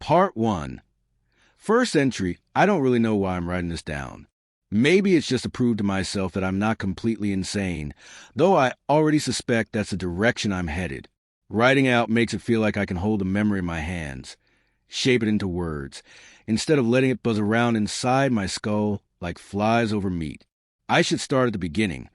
Part 1. First entry, I don't really know why I'm writing this down. Maybe it's just to prove to myself that I'm not completely insane, though I already suspect that's the direction I'm headed. Writing out makes it feel like I can hold a memory in my hands, shape it into words, instead of letting it buzz around inside my skull like flies over meat. I should start at the beginning,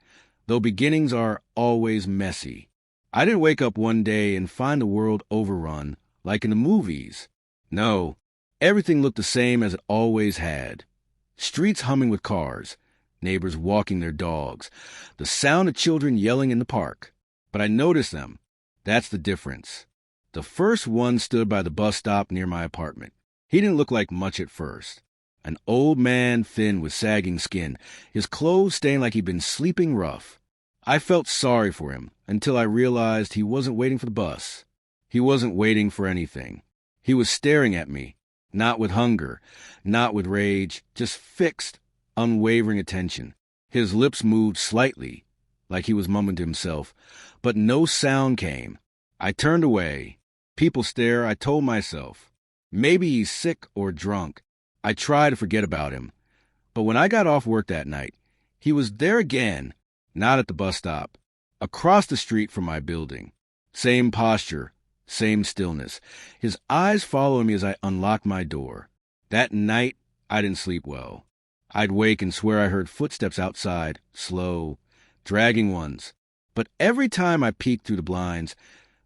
though beginnings are always messy. I didn't wake up one day and find the world overrun, like in the movies. No, everything looked the same as it always had. Streets humming with cars, neighbors walking their dogs, the sound of children yelling in the park. But I noticed them. That's the difference. The first one stood by the bus stop near my apartment. He didn't look like much at first. An old man, thin with sagging skin, his clothes stained like he'd been sleeping rough. I felt sorry for him until I realized he wasn't waiting for the bus. He wasn't waiting for anything. He was staring at me. Not with hunger, not with rage, just fixed, unwavering attention. His lips moved slightly, like he was mumbling to himself, but no sound came. I turned away. People stare, I told myself. Maybe he's sick or drunk. I tried to forget about him. But when I got off work that night, he was there again, not at the bus stop, across the street from my building. Same posture. Same stillness. His eyes following me as I unlocked my door. That night, I didn't sleep well. I'd wake and swear I heard footsteps outside, slow, dragging ones. But every time I peeked through the blinds,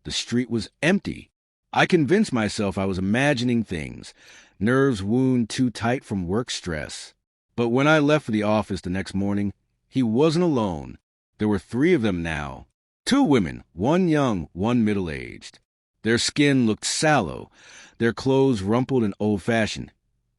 the street was empty. I convinced myself I was imagining things, nerves wound too tight from work stress. But when I left for the office the next morning, he wasn't alone. There were 3 of them now. 2 women, one young, one middle-aged. Their skin looked sallow, their clothes rumpled and old-fashioned,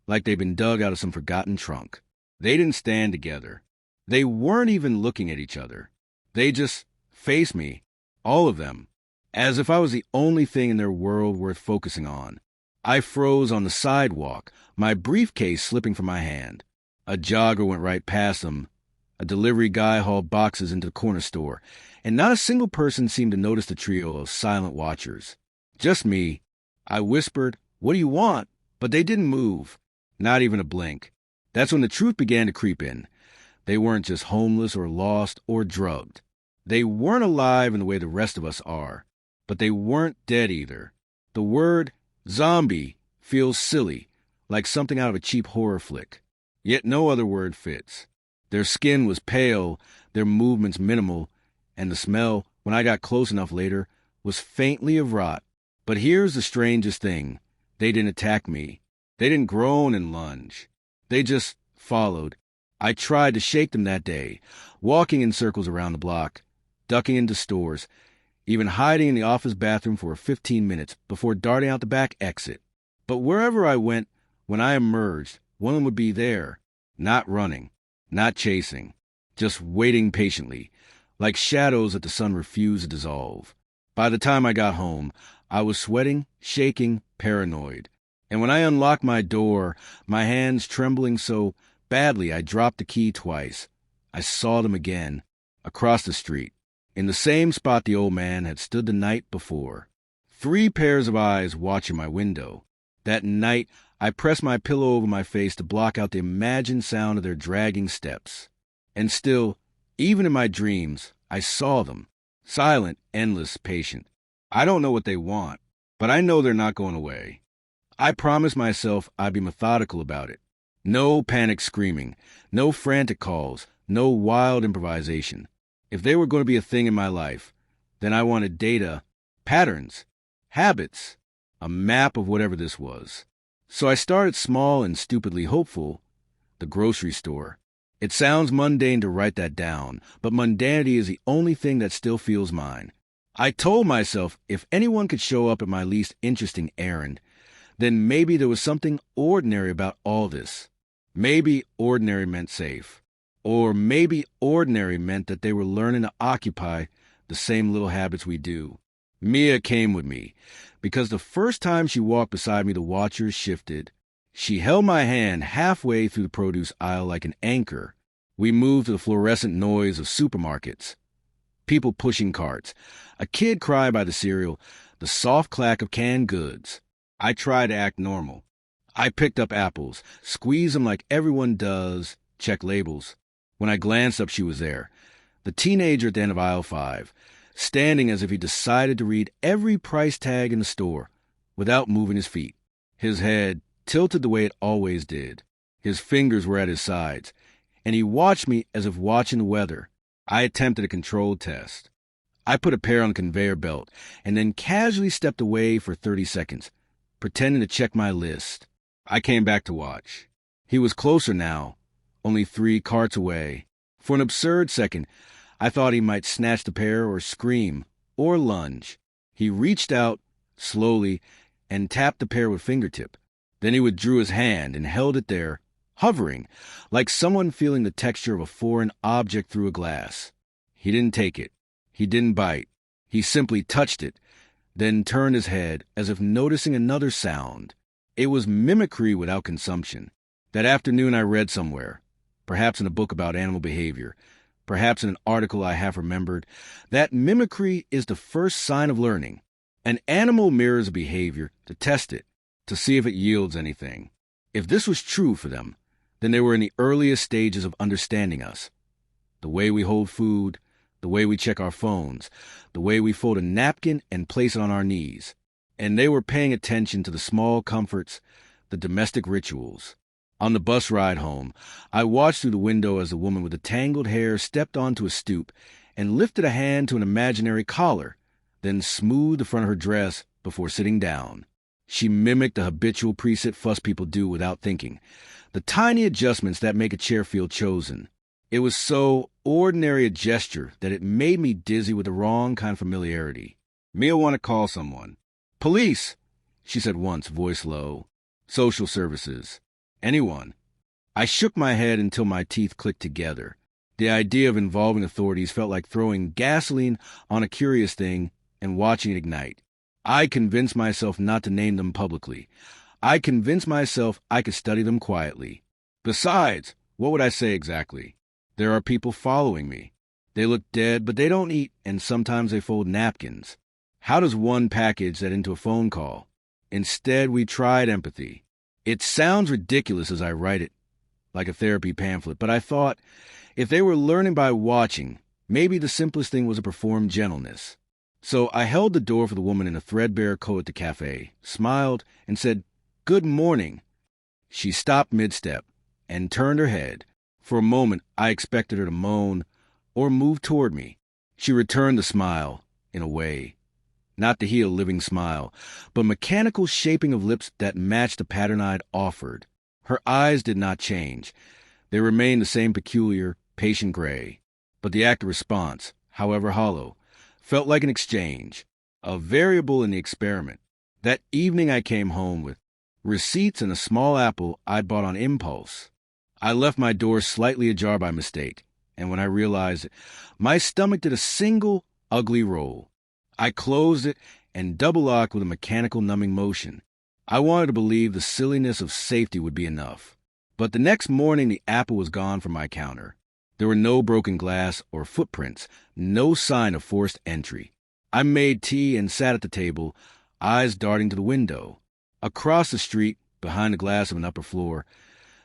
like they'd been dug out of some forgotten trunk. They didn't stand together. They weren't even looking at each other. They just faced me, all of them, as if I was the only thing in their world worth focusing on. I froze on the sidewalk, my briefcase slipping from my hand. A jogger went right past them. A delivery guy hauled boxes into the corner store, and not a single person seemed to notice the trio of silent watchers. Just me. I whispered, "What do you want?" But they didn't move, not even a blink. That's when the truth began to creep in. They weren't just homeless or lost or drugged. They weren't alive in the way the rest of us are, but they weren't dead either. The word zombie feels silly, like something out of a cheap horror flick. Yet no other word fits. Their skin was pale, their movements minimal, and the smell, when I got close enough later, was faintly of rot. But here's the strangest thing. They didn't attack me. They didn't groan and lunge. They just followed. I tried to shake them that day, walking in circles around the block, ducking into stores, even hiding in the office bathroom for 15 minutes before darting out the back exit. But wherever I went, when I emerged, one of them would be there, not running, not chasing, just waiting patiently, like shadows that the sun refused to dissolve. By the time I got home, I was sweating, shaking, paranoid. And when I unlocked my door, my hands trembling so badly I dropped the key twice, I saw them again, across the street, in the same spot the old man had stood the night before. 3 pairs of eyes watching my window. That night, I pressed my pillow over my face to block out the imagined sound of their dragging steps. And still, even in my dreams, I saw them, silent, endless, patient. I don't know what they want, but I know they're not going away. I promised myself I'd be methodical about it. No panic screaming, no frantic calls, no wild improvisation. If they were going to be a thing in my life, then I wanted data, patterns, habits, a map of whatever this was. So I started small and stupidly hopeful, the grocery store. It sounds mundane to write that down, but mundanity is the only thing that still feels mine. I told myself if anyone could show up at my least interesting errand, then maybe there was something ordinary about all this. Maybe ordinary meant safe. Or maybe ordinary meant that they were learning to occupy the same little habits we do. Mia came with me, because the first time she walked beside me the watchers shifted. She held my hand halfway through the produce aisle like an anchor. We moved to the fluorescent noise of supermarkets. People pushing carts, a kid cry by the cereal, the soft clack of canned goods. I tried to act normal. I picked up apples, squeezed them like everyone does, check labels. When I glanced up, she was there, the teenager at the end of aisle 5, standing as if he decided to read every price tag in the store without moving his feet. His head tilted the way it always did. His fingers were at his sides, and he watched me as if watching the weather. I attempted a controlled test. I put a pear on the conveyor belt and then casually stepped away for 30 seconds, pretending to check my list. I came back to watch. He was closer now, only 3 carts away. For an absurd second, I thought he might snatch the pear or scream or lunge. He reached out, slowly, and tapped the pear with fingertip. Then he withdrew his hand and held it there, hovering, like someone feeling the texture of a foreign object through a glass. He didn't take it. He didn't bite. He simply touched it, then turned his head as if noticing another sound. It was mimicry without consumption. That afternoon I read somewhere, perhaps in a book about animal behavior, perhaps in an article I half remembered, that mimicry is the first sign of learning. An animal mirrors behavior to test it, to see if it yields anything. If this was true for them, then they were in the earliest stages of understanding us. The way we hold food, the way we check our phones, the way we fold a napkin and place it on our knees. And they were paying attention to the small comforts, the domestic rituals. On the bus ride home, I watched through the window as the woman with the tangled hair stepped onto a stoop and lifted a hand to an imaginary collar, then smoothed the front of her dress before sitting down. She mimicked the habitual preset fuss people do without thinking, the tiny adjustments that make a chair feel chosen. It was so ordinary a gesture that it made me dizzy with the wrong kind of familiarity. "Mia want to call someone." "Police," she said once, voice low. "Social services." "Anyone." I shook my head until my teeth clicked together. The idea of involving authorities felt like throwing gasoline on a curious thing and watching it ignite. I convinced myself not to name them publicly. I convinced myself I could study them quietly. Besides, what would I say exactly? There are people following me. They look dead, but they don't eat, and sometimes they fold napkins. How does one package that into a phone call? Instead, we tried empathy. It sounds ridiculous as I write it, like a therapy pamphlet, but I thought, if they were learning by watching, maybe the simplest thing was to perform gentleness. So I held the door for the woman in a threadbare coat at the cafe, smiled, and said, "Good morning." She stopped mid-step and turned her head. For a moment, I expected her to moan or move toward me. She returned the smile, in a way. Not the heel living smile, but mechanical shaping of lips that matched the pattern I'd offered. Her eyes did not change. They remained the same peculiar, patient gray. But the act of response, however hollow, felt like an exchange, a variable in the experiment. That evening I came home with receipts and a small apple I'd bought on impulse. I left my door slightly ajar by mistake, and when I realized it, my stomach did a single, ugly roll. I closed it and double-locked with a mechanical numbing motion. I wanted to believe the silliness of safety would be enough. But the next morning the apple was gone from my counter. There were no broken glass or footprints, no sign of forced entry. I made tea and sat at the table, eyes darting to the window. Across the street, behind the glass of an upper floor,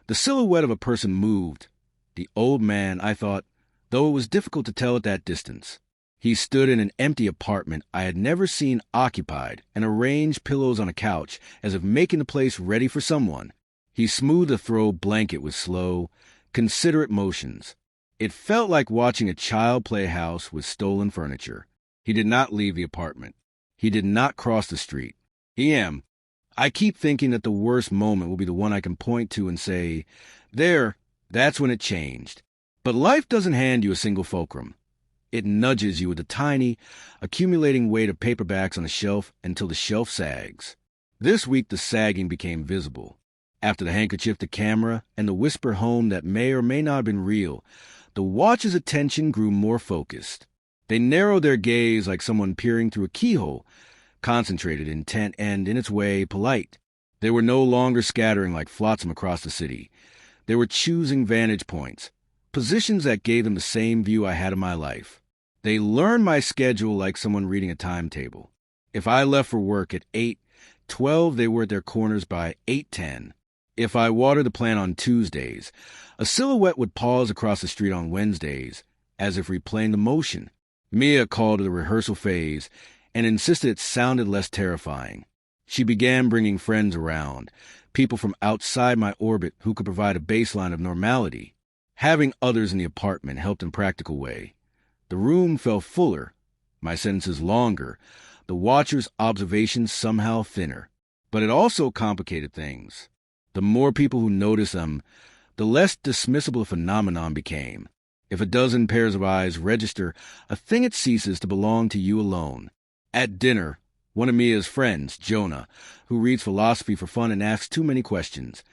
the silhouette of a person moved. The old man, I thought, though it was difficult to tell at that distance. He stood in an empty apartment I had never seen occupied and arranged pillows on a couch as if making the place ready for someone. He smoothed the throw blanket with slow, considerate motions. It felt like watching a child play house with stolen furniture. He did not leave the apartment. He did not cross the street. I keep thinking that the worst moment will be the one I can point to and say, "There, that's when it changed." But life doesn't hand you a single fulcrum. It nudges you with a tiny, accumulating weight of paperbacks on a shelf until the shelf sags. This week the sagging became visible. After the handkerchief, the camera, and the whisper home that may or may not have been real, the watcher's attention grew more focused. They narrowed their gaze like someone peering through a keyhole, concentrated, intent, and, in its way, polite. They were no longer scattering like flotsam across the city. They were choosing vantage points, positions that gave them the same view I had of my life. They learned my schedule like someone reading a timetable. If I left for work at 8, 12, they were at their corners by 8:10. If I watered the plant on Tuesdays, a silhouette would pause across the street on Wednesdays, as if replaying the motion. Mia called to the rehearsal phase and insisted it sounded less terrifying. She began bringing friends around, people from outside my orbit who could provide a baseline of normality. Having others in the apartment helped in a practical way. The room felt fuller, my sentences longer, the watcher's observations somehow thinner. But it also complicated things. The more people who noticed them, the less dismissible a phenomenon became. If a dozen pairs of eyes register a thing, it ceases to belong to you alone. At dinner, one of Mia's friends, Jonah, who reads philosophy for fun and asks too many questions,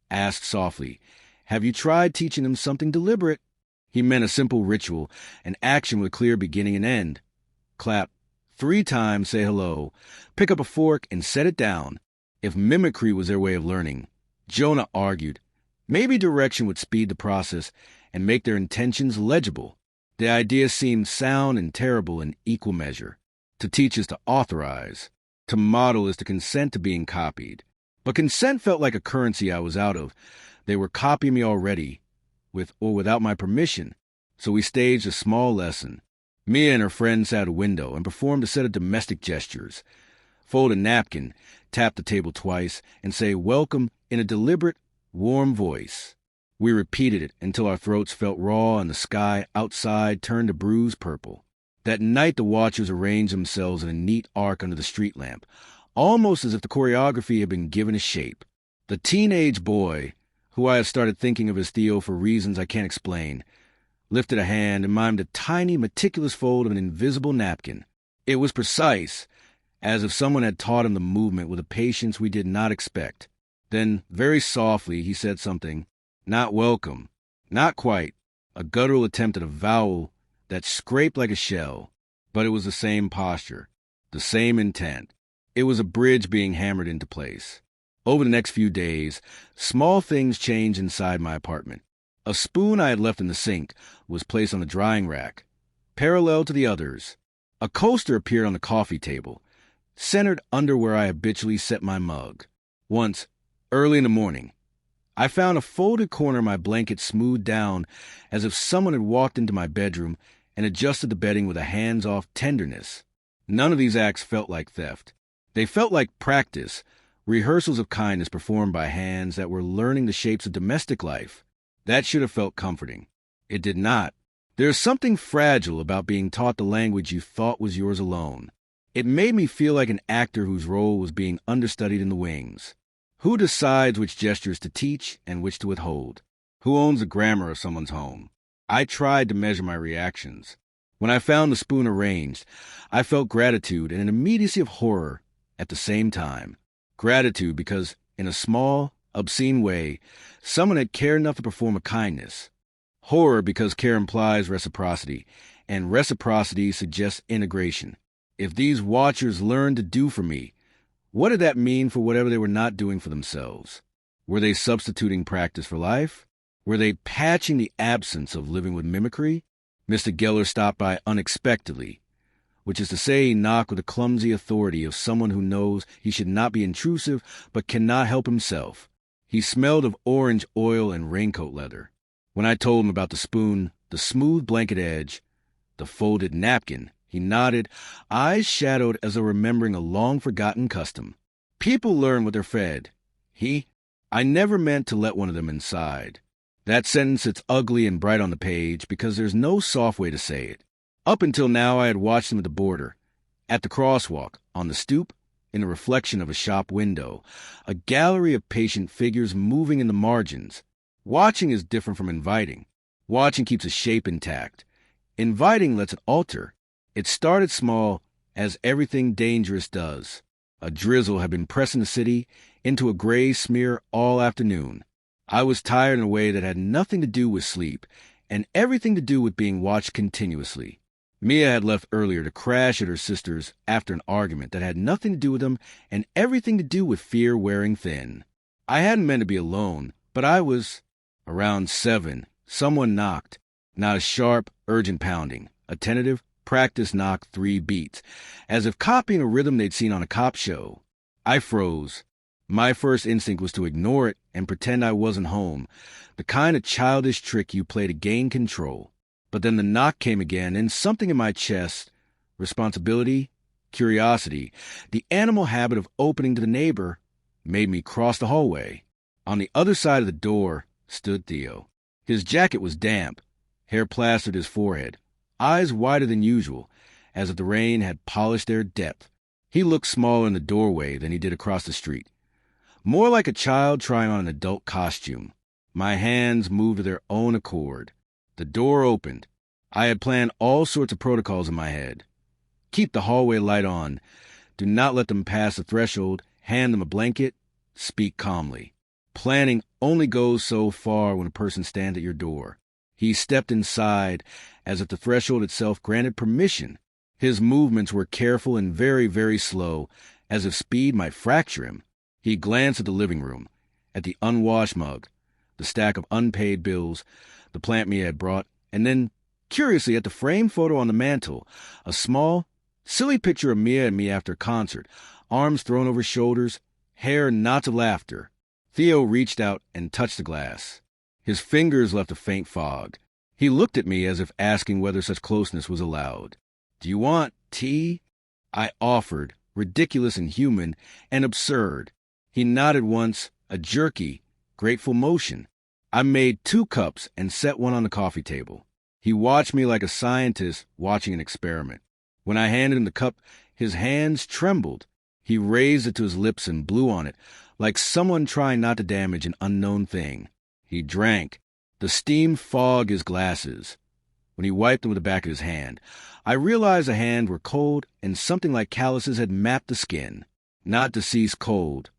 asked softly, "Have you tried teaching them something deliberate?" He meant a simple ritual, an action with a clear beginning and end. Clap 3 times, say hello, pick up a fork and set it down. If mimicry was their way of learning, Jonah argued, maybe direction would speed the process and make their intentions legible. The idea seemed sound and terrible in equal measure. To teach is to authorize. To model is to consent to being copied. But consent felt like a currency I was out of. They were copying me already, with or without my permission. So we staged a small lesson. Mia and her friend sat at a window and performed a set of domestic gestures. Fold a napkin, tap the table twice, and say welcome in a deliberate, warm voice. We repeated it until our throats felt raw and the sky outside turned a bruised purple. That night the watchers arranged themselves in a neat arc under the street lamp, almost as if the choreography had been given a shape. The teenage boy, who I had started thinking of as Theo for reasons I can't explain, lifted a hand and mimed a tiny, meticulous fold of an invisible napkin. It was precise, as if someone had taught him the movement with a patience we did not expect. Then, very softly, he said something, not welcome, not quite, a guttural attempt at a vowel that scraped like a shell, but it was the same posture, the same intent. It was a bridge being hammered into place. Over the next few days, small things changed inside my apartment. A spoon I had left in the sink was placed on the drying rack, parallel to the others. A coaster appeared on the coffee table, centered under where I habitually set my mug. Once, early in the morning, I found a folded corner of my blanket smoothed down as if someone had walked into my bedroom and adjusted the bedding with a hands-off tenderness. None of these acts felt like theft. They felt like practice, rehearsals of kindness performed by hands that were learning the shapes of domestic life. That should have felt comforting. It did not. There is something fragile about being taught the language you thought was yours alone. It made me feel like an actor whose role was being understudied in the wings. Who decides which gestures to teach and which to withhold? Who owns the grammar of someone's home? I tried to measure my reactions. When I found the spoon arranged, I felt gratitude and an immediacy of horror at the same time. Gratitude because, in a small, obscene way, someone had cared enough to perform a kindness. Horror because care implies reciprocity, and reciprocity suggests integration. If these watchers learned to do for me, what did that mean for whatever they were not doing for themselves? Were they substituting practice for life? Were they patching the absence of living with mimicry? Mr. Geller stopped by unexpectedly, which is to say he knocked with the clumsy authority of someone who knows he should not be intrusive but cannot help himself. He smelled of orange oil and raincoat leather. When I told him about the spoon, the smooth blanket edge, the folded napkin, he nodded, eyes shadowed as though remembering a long-forgotten custom. People learn what they're fed. I never meant to let one of them inside. That sentence sits ugly and bright on the page because there's no soft way to say it. Up until now, I had watched them at the border, at the crosswalk, on the stoop, in the reflection of a shop window, a gallery of patient figures moving in the margins. Watching is different from inviting. Watching keeps a shape intact. Inviting lets it alter. It started small, as everything dangerous does. A drizzle had been pressing the city into a gray smear all afternoon. I was tired in a way that had nothing to do with sleep, and everything to do with being watched continuously. Mia had left earlier to crash at her sister's after an argument that had nothing to do with them and everything to do with fear wearing thin. I hadn't meant to be alone, but I was. Around 7, someone knocked. Not a sharp, urgent pounding. A tentative, practice knock 3 beats, as if copying a rhythm they'd seen on a cop show. I froze. My first instinct was to ignore it and pretend I wasn't home, the kind of childish trick you play to gain control. But then the knock came again, and something in my chest, responsibility, curiosity, the animal habit of opening to the neighbor, made me cross the hallway. On the other side of the door stood Theo. His jacket was damp, hair plastered his forehead, eyes wider than usual, as if the rain had polished their depth. He looked smaller in the doorway than he did across the street. More like a child trying on an adult costume. My hands moved of their own accord. The door opened. I had planned all sorts of protocols in my head. Keep the hallway light on. Do not let them pass the threshold. Hand them a blanket. Speak calmly. Planning only goes so far when a person stands at your door. He stepped inside as if the threshold itself granted permission. His movements were careful and very, very slow, as if speed might fracture him. He glanced at the living room, at the unwashed mug, the stack of unpaid bills, the plant Mia had brought, and then, curiously, at the framed photo on the mantel, a small, silly picture of Mia and me after a concert, arms thrown over shoulders, hair knots of laughter. Theo reached out and touched the glass. His fingers left a faint fog. He looked at me as if asking whether such closeness was allowed. "Do you want tea?" I offered, ridiculous and human and absurd. He nodded once, a jerky, grateful motion. I made 2 cups and set one on the coffee table. He watched me like a scientist watching an experiment. When I handed him the cup, his hands trembled. He raised it to his lips and blew on it, like someone trying not to damage an unknown thing. He drank. The steam fogged his glasses. When he wiped them with the back of his hand, I realized the hands were cold and something like calluses had mapped the skin. Not deceased cold.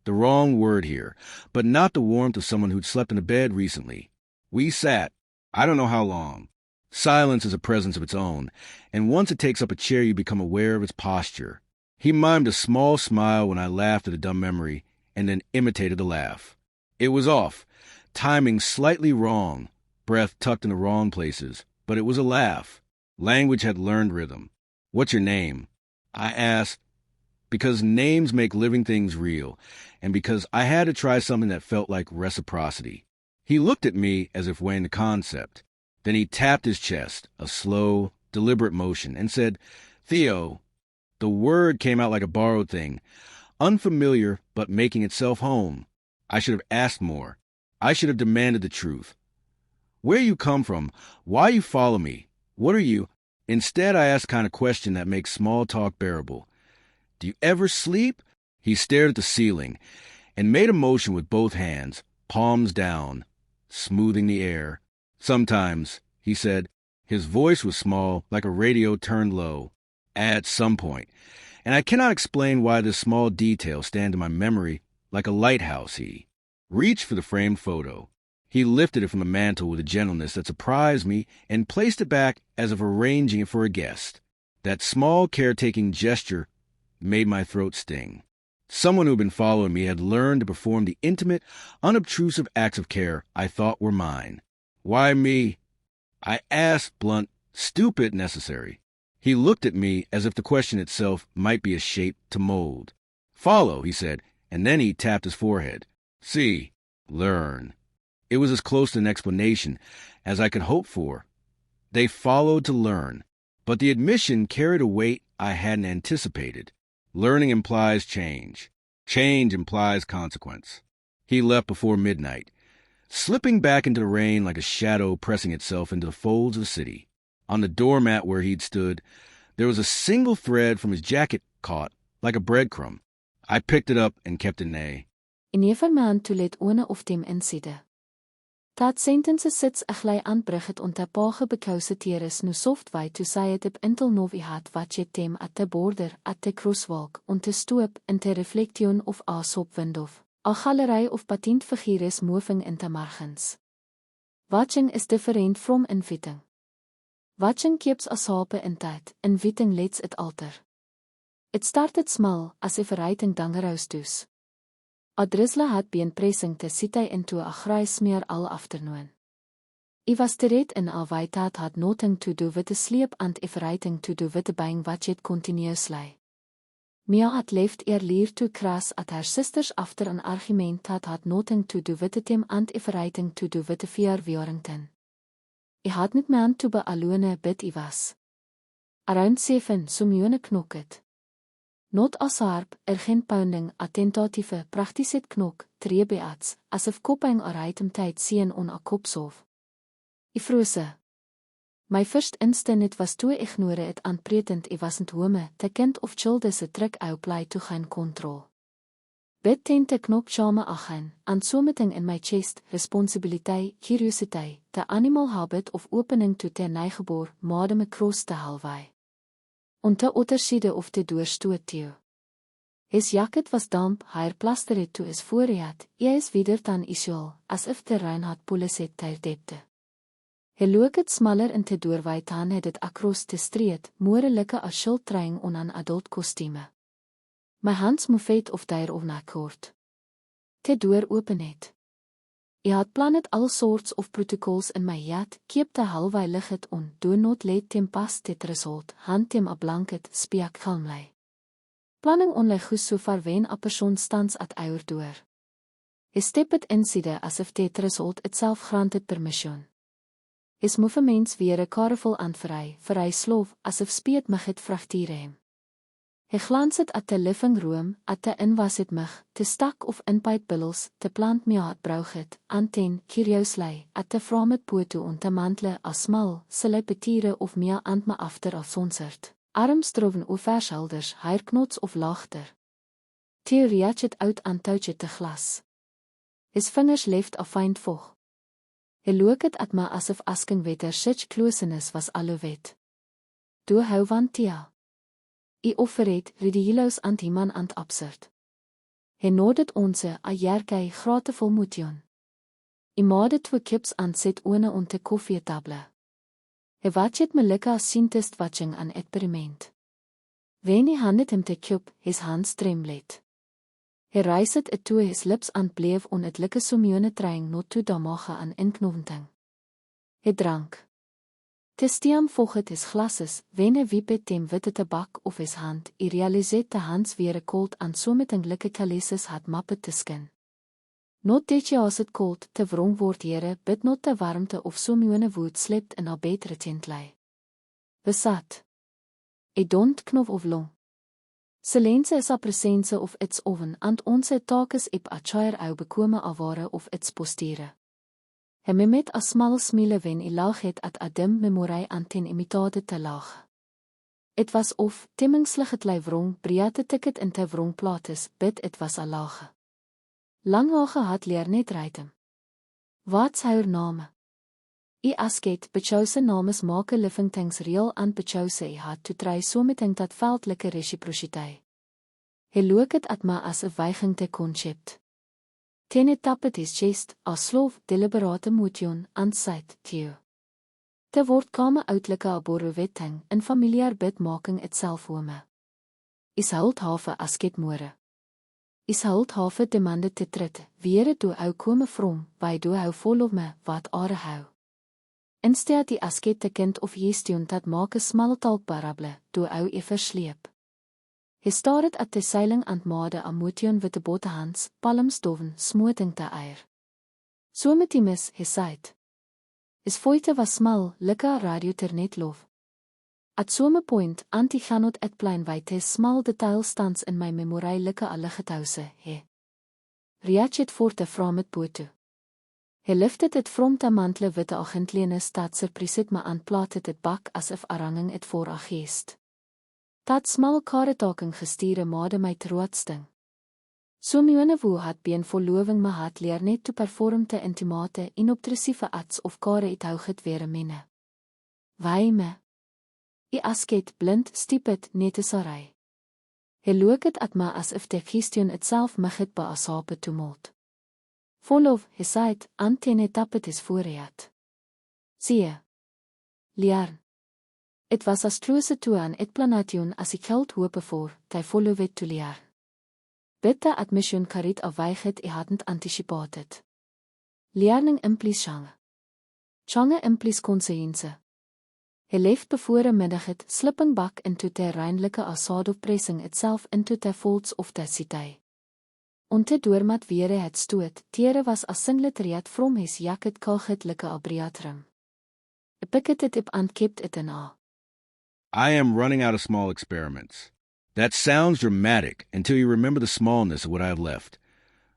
The wrong word here, but not the warmth of someone who'd slept in a bed recently. We sat, I don't know how long. Silence is a presence of its own, and once it takes up a chair you become aware of its posture. He mimed a small smile when I laughed at a dumb memory, and then imitated the laugh. It was off, timing slightly wrong, breath tucked in the wrong places, but it was a laugh. Language had learned rhythm. "What's your name?" I asked, because names make living things real, and because I had to try something that felt like reciprocity. He looked at me as if weighing the concept. Then he tapped his chest, a slow, deliberate motion, and said, "Theo." The word came out like a borrowed thing, unfamiliar but making itself home. I should have asked more. I should have demanded the truth. "Where you come from? Why you follow me? What are you?" Instead, I asked the kind of question that makes small talk bearable. "Do you ever sleep?" He stared at the ceiling and made a motion with both hands, palms down, smoothing the air. "Sometimes," he said. His voice was small, like a radio turned low. "At some point. And I cannot explain why this small detail stands in my memory like a lighthouse." He reached for the framed photo. He lifted it from the mantel with a gentleness that surprised me and placed it back as if arranging it for a guest. That small caretaking gesture made my throat sting. Someone who'd been following me had learned to perform the intimate, unobtrusive acts of care I thought were mine. "Why me?" I asked, blunt, stupid, necessary. He looked at me as if the question itself might be a shape to mold. "Follow," he said, and then he tapped his forehead. "See, learn." It was as close to an explanation as I could hope for. They followed to learn, but the admission carried a weight I hadn't anticipated. Learning implies change. Change implies consequence. He left before midnight, slipping back into the rain like a shadow pressing itself into the folds of the city. On the doormat where he'd stood, there was a single thread from his jacket caught, like a breadcrumb. I picked it up and kept it near. In every man to let ohne of dem inside. Dat sentences sits a gly aanbrug het onta page bekouse teres no softwai to say het op intel novi hat wat je tem at te border at te crosswalk on te stoop in te reflection of asop windof. A galerij of patentfigures moving in te margens. Watching is different from inviting. Watching keeps us hape in tijd, inviting lets it alter. It started small as if a writing dangerous dus. A drizzle had been pressing te sit hy into a grys smear all afternoon. I was terecht in a waitat had nothing to do with the sleep and if writing to do with the bang wat it continuous lay. Mia had left leer toe kras at haar sisters after an argument had nothing to do with them and everything to do with the verjaring. I had niet man to be alone bid I was. Around 7 miljoen knok het. Not as harp, geen pounding, attentatieve, praktiset knok, trebeats, asof kopping item tyd sien on a kopsof. I frose. My first instinct was toe ignore het aanpretend I wasn't home, te kind of childe se trek uitblij to geen control. Bid ten te knop chame agen, and something in my chest, responsibiliteit, curiositeit, the animal habit of opening to te neighbor, made me cross te halwai. On te otterside of te doorstoot teo. His jacket was damp, haar plaster het to is voorraad, is wieder dan isual, as if the rain had pulis het ter depte. Hy look het smaller in te doorwaai dan het het across te street, moorelike as schildtrein on an adult kostume. My hands move of daar of nakkoord. Te door open het. I had planned all sorts of protocols in my head, keep te halwai lig het on, do not let them pass dit result, hand them a blanket, spiak galmlei. Planning onlei goes so far wen a persoon stands at our door. Hy step het inside as if dit result itself granted permission. His movements weer a careful and verry sloof, as if speed mag het frachtiere hem. Hy glans het at te living room, at te inwas het mig, te stak of inpijt billels, te plant mea het brauch het, an ten, curiously, at te vraam het poto on te mantle as smal, sile petiere of mea ant me after as sonsert. Arms droven over shoulders, hairknots of lachter. Theo reach het uit aan touwtje te glas. His fingers left a fine vog. Hy look het at me asof asking wetter such closeness was alowet. Doe hou van Tia. I offer het, ridiculoos aan die man aan het absurd. Hy nodig onze, a jerkei, grate vol moedjon. I maade 2 kips aan sit one on te koffietable. Hy watchet me like as scientist watching an experiment. When he handed him the cup, his hands trembled. Hy raised it toe his lips and bleef on het like somione trying not to damage an inknoventing. Hy drank. Te stiam volgt his glasses, when hy wiepet tem witte tabak of his hand, I realiseert de hands weer cold and something like kaleses had mappe te skin. Not dat je as het cold, te wrong word here, bid not te warmte of somione woed slept in a bed retent lei. Besat. I don't knof of long. Selense is a presense of its oven, and onze taak is ip a chair au bekome aware of its postere. Hy met a smal smile wen I lag het at a dim memory aan ten imitate te lag. It was of, timmingslig het lei wrong, briate ticket in te wrong plates, bid it was a lage. Langhage had leer net reitem. Wat's haar name? I asket, bechouse names make living things real and bechouse I had to try something dat felt like reciprociteit. Hy look het at ma as a weiging te concept. Ten het tap het his chest, as sloof, deliberate moedjon, and sight, Theo. Te word kame uitlike a borrowetting, in familiar bidmaking itself home. Is huldhafe asket more. Is huldhafe demande te trit, weere doe hou kome from, wij doe hou vol of me, wat are hou. Instead die asket te kind of jestioen dat make smaltalk parable, doe hou even sleep. Hy stared at te seiling and made a motion with the both hands, palms doven, smooting te eier. So met die mis, hy said. His voete was smal, like a radio ternet lof. At some point, anti-ganot et plein weit his small detail stands in my memory like a liggethouse, he. Riach het voor te vra met boete. Hy lifted het from te mantle witte agentlene statser presit me aan plaat het bak as if arranging het voor a geest. Dat smal karetaking gestiere made my troodsting. Somione woe had been verloving me had leer net to perform te intimate inobtrusieve ats of kare het hou het weer minne. Wai me. I asket blind stiepet net is arai. Hy look het at ma as if de gestion itself mig het ba asape tumult. Volov, hy said, antenne tappet is voorraad. Zie. Liarn. Het was as troose toe aan het planation as ik geld hope voor, ty volov het to liar. Bitte admission karit afweighet I hadn't anticipated. Learning implies change. Change implies conscience. Hy leeft before 'n middag het slipping back into the reinlike asad of pressing itself into the folds of the city. Onte doormat were het stoot, tere was asingliteraat from his jacket kalgitlike abriatrum. A picket it up and kept it in a. I am running out of small experiments. That sounds dramatic until you remember the smallness of what I have left.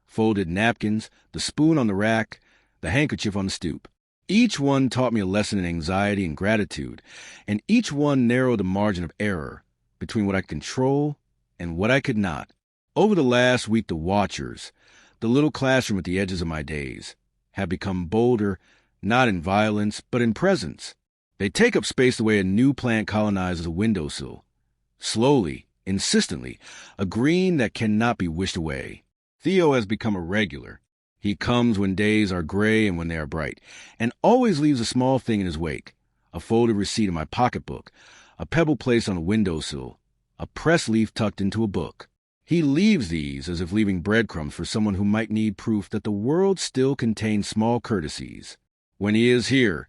Folded napkins, the spoon on the rack, the handkerchief on the stoop. Each one taught me a lesson in anxiety and gratitude, and each one narrowed the margin of error between what I could control and what I could not. Over the last week, the watchers, the little classroom at the edges of my days, have become bolder, not in violence, but in presence. They take up space the way a new plant colonizes a windowsill. Slowly, insistently, a green that cannot be wished away. Theo has become a regular. He comes when days are gray and when they are bright, and always leaves a small thing in his wake. A folded receipt in my pocketbook, a pebble placed on a windowsill, a press leaf tucked into a book. He leaves these as if leaving breadcrumbs for someone who might need proof that the world still contains small courtesies. When he is here,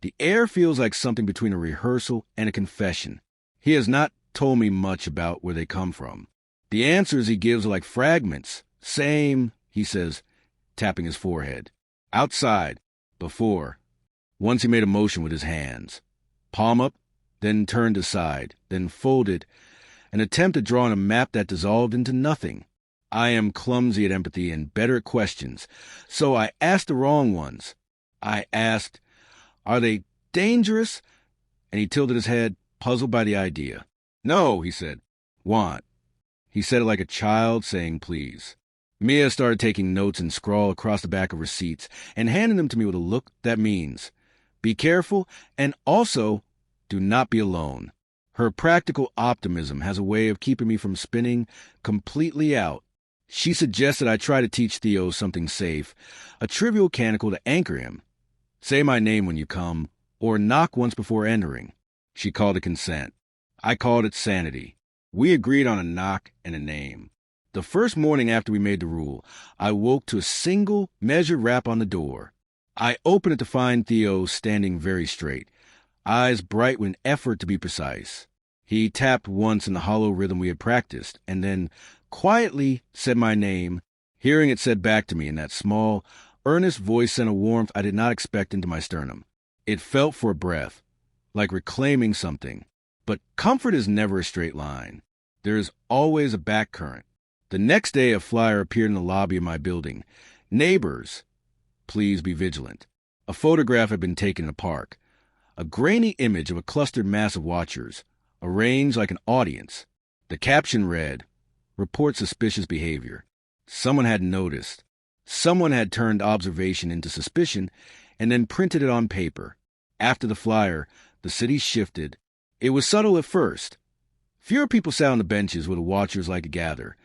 the air feels like something between a rehearsal and a confession. He has not told me much about where they come from. The answers he gives are like fragments. Same, he says, tapping his forehead. Outside, before. Once he made a motion with his hands. Palm up, then turned aside, then folded, an attempt at drawing a map that dissolved into nothing. I am clumsy at empathy and better at questions, so I asked the wrong ones. I asked, "Are they dangerous?" And he tilted his head, puzzled by the idea. "No," he said. "Want." He said it like a child saying please. Mia started taking notes and scrawl across the back of receipts and handing them to me with a look that means, be careful and also do not be alone. Her practical optimism has a way of keeping me from spinning completely out. She suggested I try to teach Theo something safe, a trivial canticle to anchor him. Say my name when you come, or knock once before entering. She called it consent. I called it sanity. We agreed on a knock and a name. The first morning after we made the rule, I woke to a single, measured rap on the door. I opened it to find Theo standing very straight, eyes bright with an effort to be precise. He tapped once in the hollow rhythm we had practiced, and then quietly said my name. Hearing it said back to me in that small, earnest voice sent a warmth I did not expect into my sternum. It felt for a breath, like reclaiming something. But comfort is never a straight line. There is always a back current. The next day, a flyer appeared in the lobby of my building. Neighbors, please be vigilant. A photograph had been taken in a park. A grainy image of a clustered mass of watchers, arranged like an audience. The caption read, "Report suspicious behavior." Someone had noticed. Someone had turned observation into suspicion and then printed it on paper. After the flyer, the city shifted. It was subtle at first. Fewer people sat on the benches where the watchers like to gather.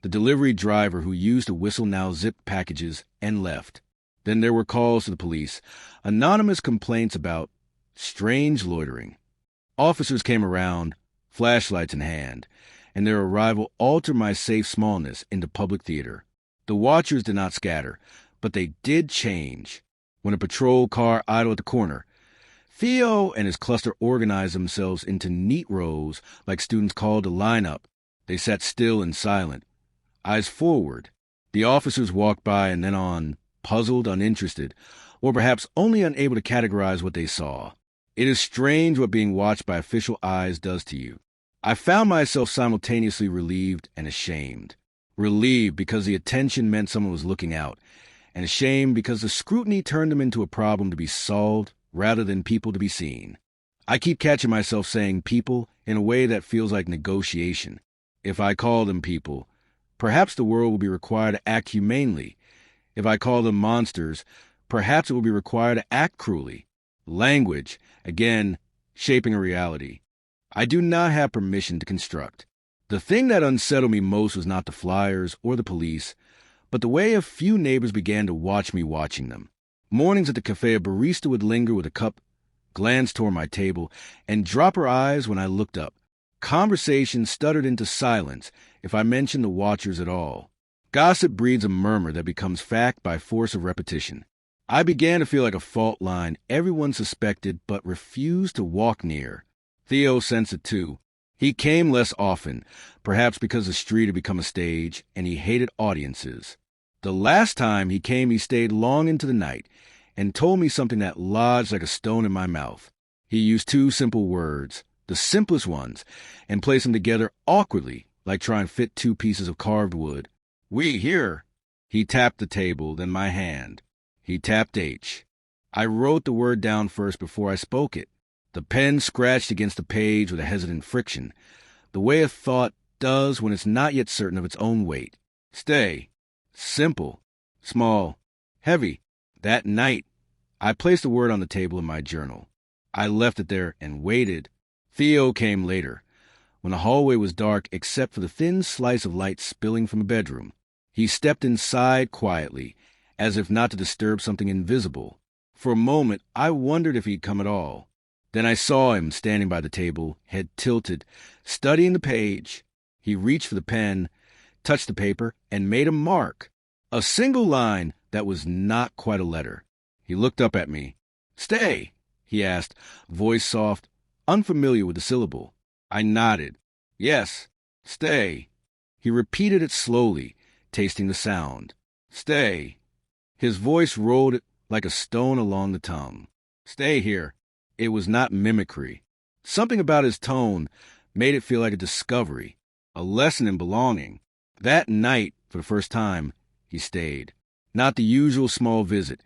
The delivery driver who used to whistle now zipped packages and left. Then there were calls to the police, anonymous complaints about strange loitering. Officers came around, flashlights in hand, and their arrival altered my safe smallness into public theater. The watchers did not scatter, but they did change. When a patrol car idled at the corner, Theo and his cluster organized themselves into neat rows like students called to line up. They sat still and silent, eyes forward. The officers walked by and then on, puzzled, uninterested, or perhaps only unable to categorize what they saw. It is strange what being watched by official eyes does to you. I found myself simultaneously relieved and ashamed. Relieved because the attention meant someone was looking out, and ashamed because the scrutiny turned them into a problem to be solved rather than people to be seen. I keep catching myself saying people in a way that feels like negotiation. If I call them people, perhaps the world will be required to act humanely. If I call them monsters, perhaps it will be required to act cruelly. Language, again, shaping a reality. I do not have permission to construct. The thing that unsettled me most was not the flyers or the police, but the way a few neighbors began to watch me watching them. Mornings at the cafe, a barista would linger with a cup, glance toward my table, and drop her eyes when I looked up. Conversation stuttered into silence if I mentioned the watchers at all. Gossip breeds a murmur that becomes fact by force of repetition. I began to feel like a fault line everyone suspected but refused to walk near. Theo sensed it too. He came less often, perhaps because the street had become a stage and he hated audiences. The last time he came, he stayed long into the night and told me something that lodged like a stone in my mouth. He used two simple words, the simplest ones, and placed them together awkwardly, like trying to fit two pieces of carved wood. "We here." He tapped the table, then my hand. He tapped H. I wrote the word down first before I spoke it. The pen scratched against the page with a hesitant friction, the way a thought does when it's not yet certain of its own weight. Stay. Simple. Small. Heavy. That night. I placed the word on the table in my journal. I left it there and waited. Theo came later, when the hallway was dark except for the thin slice of light spilling from the bedroom. He stepped inside quietly, as if not to disturb something invisible. For a moment, I wondered if he'd come at all. Then I saw him standing by the table, head tilted, studying the page. He reached for the pen, touched the paper, and made a mark. A single line that was not quite a letter. He looked up at me. "Stay," he asked, voice soft, unfamiliar with the syllable. I nodded. "Yes, stay." He repeated it slowly, tasting the sound. "Stay." His voice rolled like a stone along the tongue. "Stay here." It was not mimicry. Something about his tone made it feel like a discovery, a lesson in belonging. That night, for the first time, he stayed. Not the usual small visit,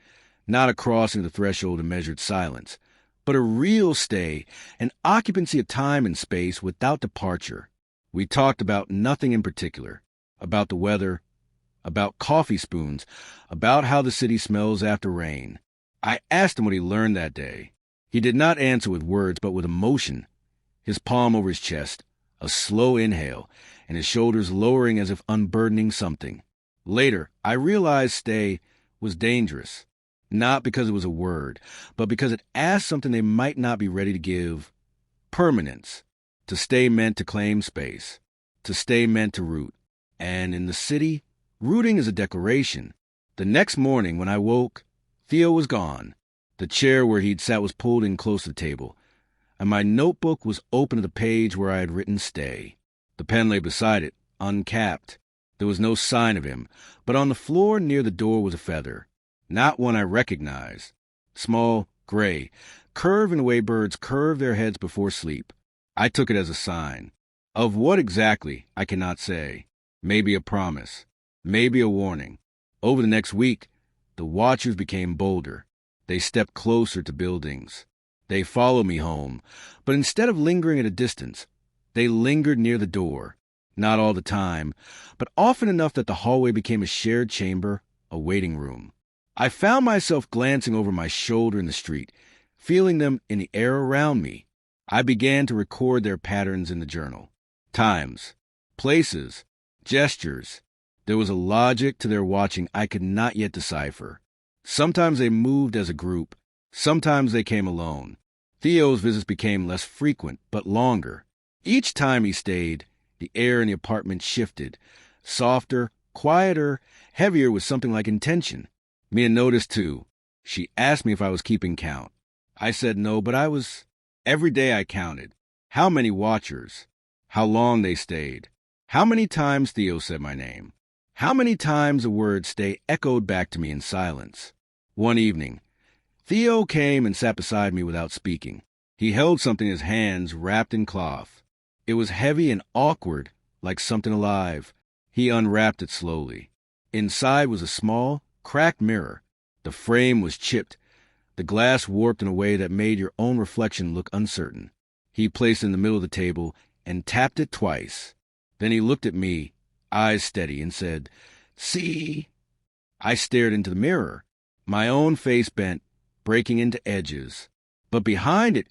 not a crossing the threshold in measured silence, but a real stay, an occupancy of time and space without departure. We talked about nothing in particular, about the weather, about coffee spoons, about how the city smells after rain. I asked him what he learned that day. He did not answer with words, but with emotion. His palm over his chest, a slow inhale, and his shoulders lowering as if unburdening something. Later, I realized stay was dangerous, not because it was a word, but because it asked something they might not be ready to give. Permanence. To stay meant to claim space. To stay meant to root. And in the city, rooting is a declaration. The next morning, when I woke, Theo was gone. The chair where he'd sat was pulled in close to the table, and my notebook was open to the page where I had written stay. The pen lay beside it, uncapped. There was no sign of him, but on the floor near the door was a feather. Not one I recognized. Small, gray, curved in the way birds curve their heads before sleep. I took it as a sign. Of what exactly, I cannot say. Maybe a promise. Maybe a warning. Over the next week, the watchers became bolder. They stepped closer to buildings. They followed me home, but instead of lingering at a distance, they lingered near the door. Not all the time, but often enough that the hallway became a shared chamber, a waiting room. I found myself glancing over my shoulder in the street, feeling them in the air around me. I began to record their patterns in the journal. Times, places, gestures. There was a logic to their watching I could not yet decipher. Sometimes they moved as a group. Sometimes they came alone. Theo's visits became less frequent, but longer. Each time he stayed, the air in the apartment shifted. Softer, quieter, heavier with something like intention. Mia noticed, too. She asked me if I was keeping count. I said no, but I was. Every day I counted. How many watchers? How long they stayed? How many times Theo said my name? How many times the word stay echoed back to me in silence? One evening, Theo came and sat beside me without speaking. He held something in his hands wrapped in cloth. It was heavy and awkward, like something alive. He unwrapped it slowly. Inside was a small, cracked mirror. The frame was chipped, the glass warped in a way that made your own reflection look uncertain. He placed it in the middle of the table and tapped it twice. Then he looked at me, eyes steady, and said, "See?" I stared into the mirror, my own face bent, breaking into edges. But behind it,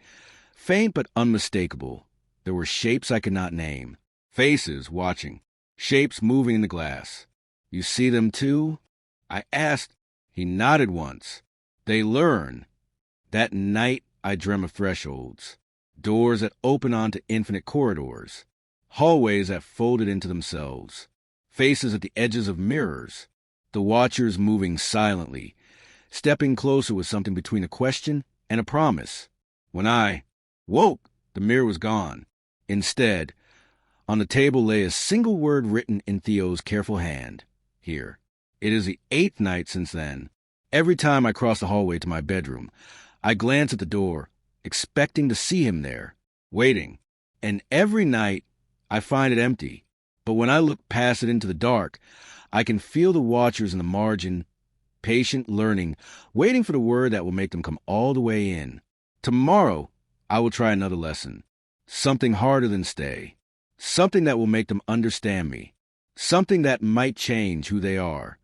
faint but unmistakable, there were shapes I could not name. Faces watching, shapes moving in the glass. "You see them too?" I asked. He nodded once. "They learn." That night I dreamt of thresholds, doors that open onto infinite corridors, hallways that folded into themselves, faces at the edges of mirrors, the watchers moving silently, Stepping closer was something between a question and a promise. When I woke, the mirror was gone. Instead, on the table lay a single word written in Theo's careful hand. Here. It is the 8th night since then. Every time I cross the hallway to my bedroom, I glance at the door, expecting to see him there, waiting. And every night, I find it empty. But when I look past it into the dark, I can feel the watchers in the margin, patient, learning, waiting for the word that will make them come all the way in. Tomorrow, I will try another lesson. Something harder than stay. Something that will make them understand me. Something that might change who they are.